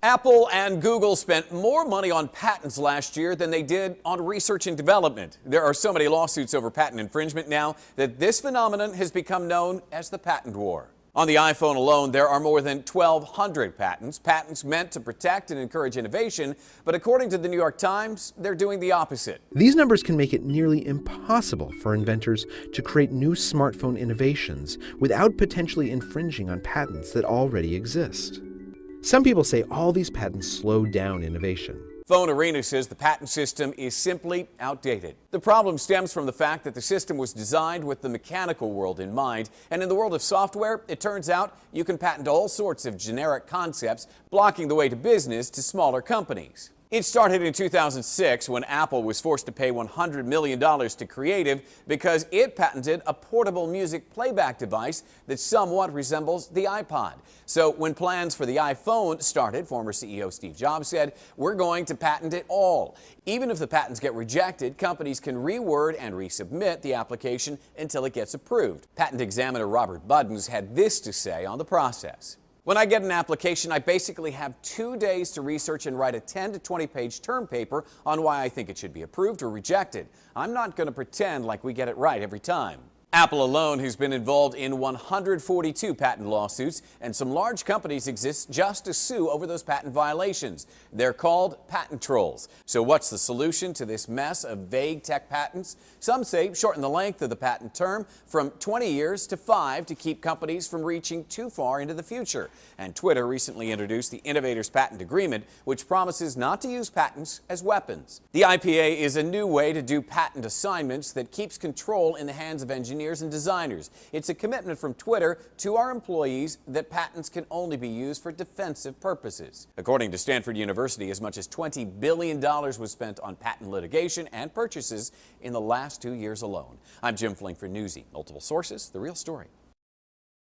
Apple and Google spent more money on patents last year than they did on research and development. There are so many lawsuits over patent infringement now that this phenomenon has become known as the patent war. On the iPhone alone, there are more than 1,200 patents meant to protect and encourage innovation. But according to the New York Times, they're doing the opposite. These numbers can make it nearly impossible for inventors to create new smartphone innovations without potentially infringing on patents that already exist. Some people say all these patents slow down innovation. Phone Arena says the patent system is simply outdated. The problem stems from the fact that the system was designed with the mechanical world in mind. And in the world of software, it turns out you can patent all sorts of generic concepts, blocking the way to business to smaller companies. It started in 2006 when Apple was forced to pay $100 million to Creative because it patented a portable music playback device that somewhat resembles the iPod. So when plans for the iPhone started, former CEO Steve Jobs said, "We're going to patent it all." Even if the patents get rejected, companies can reword and resubmit the application until it gets approved. Patent examiner Robert Buddens had this to say on the process. "When I get an application, I basically have 2 days to research and write a 10 to 20-page term paper on why I think it should be approved or rejected. I'm not going to pretend like we get it right every time." Apple alone has been involved in 142 patent lawsuits, and some large companies exist just to sue over those patent violations. They're called patent trolls. So what's the solution to this mess of vague tech patents? Some say shorten the length of the patent term from 20 years to 5 to keep companies from reaching too far into the future. And Twitter recently introduced the Innovators Patent Agreement, which promises not to use patents as weapons. The IPA is a new way to do patent assignments that keeps control in the hands of engineers and designers. It's a commitment from Twitter to our employees that patents can only be used for defensive purposes. According to Stanford University, as much as $20 billion was spent on patent litigation and purchases in the last 2 years alone. I'm Jim Flink for Newsy. Multiple sources, the real story.